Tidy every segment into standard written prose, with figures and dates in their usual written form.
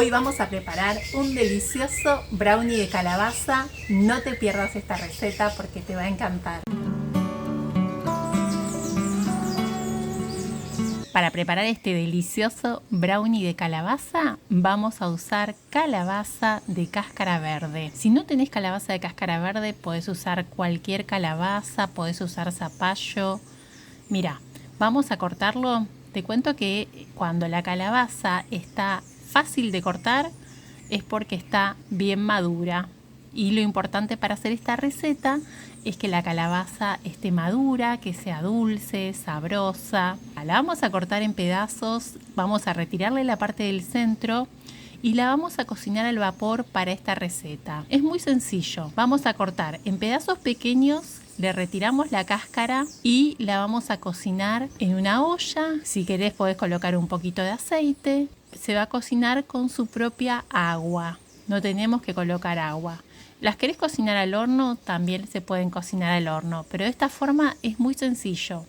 Hoy vamos a preparar un delicioso brownie de calabaza. No te pierdas esta receta porque te va a encantar. Para preparar este delicioso brownie de calabaza vamos a usar calabaza de cáscara verde. Si no tenés calabaza de cáscara verde podés usar cualquier calabaza, podés usar zapallo. Mira, vamos a cortarlo. Te cuento que cuando la calabaza está fácil de cortar es porque está bien madura. Y lo importante para hacer esta receta es que la calabaza esté madura, que sea dulce, sabrosa. La vamos a cortar en pedazos, vamos a retirarle la parte del centro y la vamos a cocinar al vapor para esta receta. Es muy sencillo, vamos a cortar en pedazos pequeños, le retiramos la cáscara y la vamos a cocinar en una olla. Si querés podés colocar un poquito de aceite. Se va a cocinar con su propia agua, no tenemos que colocar agua. Las querés cocinar al horno, también se pueden cocinar al horno, pero de esta forma es muy sencillo.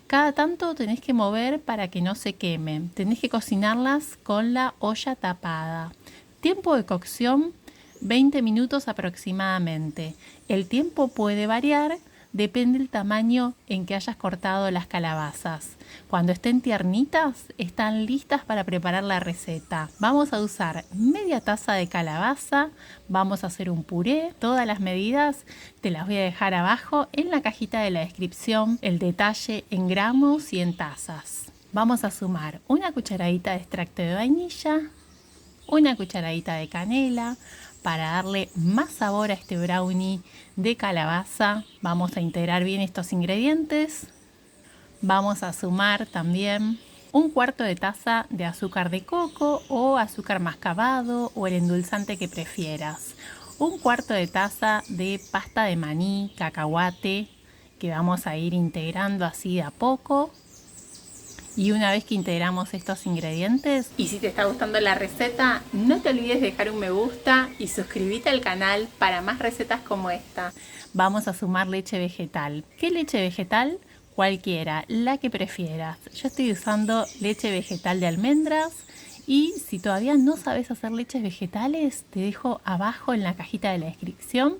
Cada tanto tenés que mover para que no se quemen. Tenés que cocinarlas con la olla tapada. Tiempo de cocción, 20 minutos aproximadamente. El tiempo puede variar, depende del tamaño en que hayas cortado las calabazas. Cuando estén tiernitas, están listas para preparar la receta. Vamos a usar media taza de calabaza, vamos a hacer un puré. Todas las medidas te las voy a dejar abajo en la cajita de la descripción, el detalle en gramos y en tazas. Vamos a sumar una cucharadita de extracto de vainilla, una cucharadita de canela, para darle más sabor a este brownie de calabaza. Vamos a integrar bien estos ingredientes. Vamos a sumar también un cuarto de taza de azúcar de coco o azúcar mascabado o el endulzante que prefieras. Un cuarto de taza de pasta de maní, cacahuate, que vamos a ir integrando así de a poco. Y una vez que integramos estos ingredientes, y si te está gustando la receta, no te olvides de dejar un me gusta y suscríbete al canal para más recetas como esta. Vamos a sumar leche vegetal. ¿Qué leche vegetal? Cualquiera, la que prefieras. Yo estoy usando leche vegetal de almendras y si todavía no sabes hacer leches vegetales, te dejo abajo en la cajita de la descripción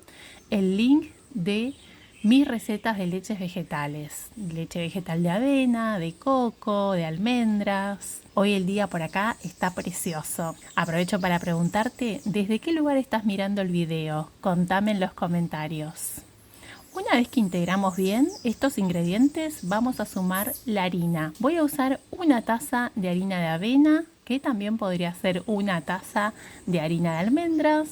el link de mis recetas de leches vegetales. Leche vegetal de avena, de coco, de almendras. Hoy el día por acá está precioso. Aprovecho para preguntarte, ¿desde qué lugar estás mirando el video? Contame en los comentarios. Una vez que integramos bien estos ingredientes, vamos a sumar la harina. Voy a usar una taza de harina de avena, que también podría ser una taza de harina de almendras.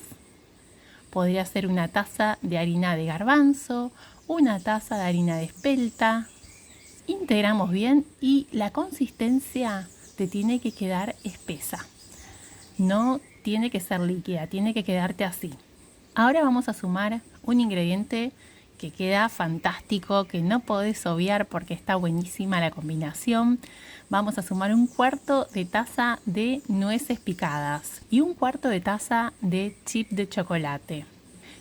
Podría ser una taza de harina de garbanzo, una taza de harina de espelta. Integramos bien y la consistencia te tiene que quedar espesa. No tiene que ser líquida, tiene que quedarte así. Ahora vamos a sumar un ingrediente que queda fantástico, que no podés obviar porque está buenísima la combinación. Vamos a sumar un cuarto de taza de nueces picadas y un cuarto de taza de chip de chocolate.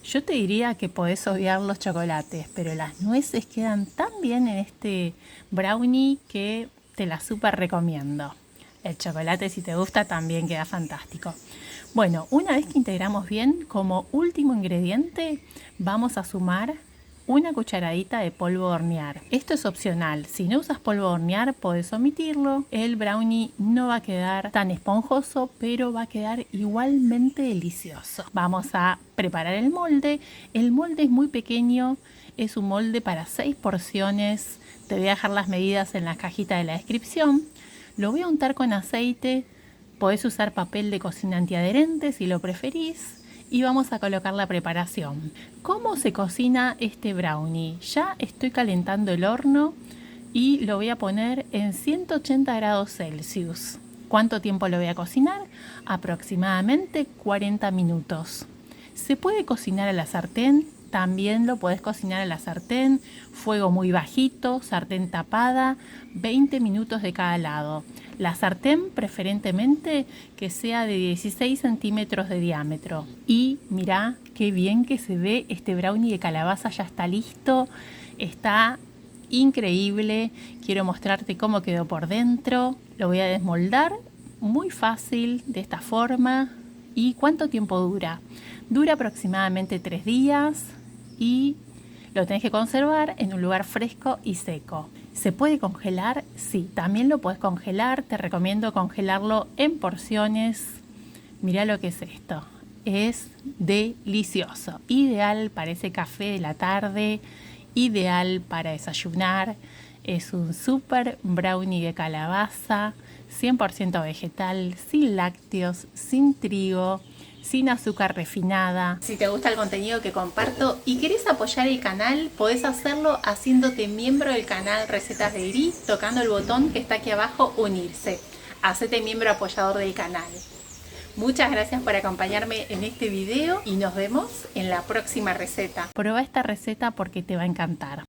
Yo te diría que podés obviar los chocolates, pero las nueces quedan tan bien en este brownie que te la súper recomiendo. El chocolate, si te gusta, también queda fantástico. Bueno, una vez que integramos bien, como último ingrediente, vamos a sumar una cucharadita de polvo de hornear. Esto es opcional. Si no usas polvo de hornear, podés omitirlo. El brownie no va a quedar tan esponjoso, pero va a quedar igualmente delicioso. Vamos a preparar el molde. El molde es muy pequeño. Es un molde para 6 porciones. Te voy a dejar las medidas en la cajita de la descripción. Lo voy a untar con aceite. Podés usar papel de cocina antiadherente si lo preferís. Y vamos a colocar la preparación. ¿Cómo se cocina este brownie? Ya estoy calentando el horno y lo voy a poner en 180 grados Celsius. ¿Cuánto tiempo lo voy a cocinar? Aproximadamente 40 minutos. ¿Se puede cocinar a la sartén? También lo podés cocinar a la sartén, fuego muy bajito, sartén tapada, 20 minutos de cada lado. La sartén preferentemente que sea de 16 centímetros de diámetro. Y mirá qué bien que se ve este brownie de calabaza, ya está listo, está increíble. Quiero mostrarte cómo quedó por dentro. Lo voy a desmoldar muy fácil de esta forma. ¿Y cuánto tiempo dura? Dura aproximadamente 3 días y lo tenés que conservar en un lugar fresco y seco. ¿Se puede congelar? Sí, también lo puedes congelar. Te recomiendo congelarlo en porciones. Mirá lo que es esto. Es delicioso. Ideal para ese café de la tarde. Ideal para desayunar. Es un super brownie de calabaza. 100% vegetal, sin lácteos, sin trigo, sin azúcar refinada. Si te gusta el contenido que comparto y querés apoyar el canal, podés hacerlo haciéndote miembro del canal Recetas de Gris, tocando el botón que está aquí abajo, unirse. Hacete miembro apoyador del canal. Muchas gracias por acompañarme en este video y nos vemos en la próxima receta. Prueba esta receta porque te va a encantar.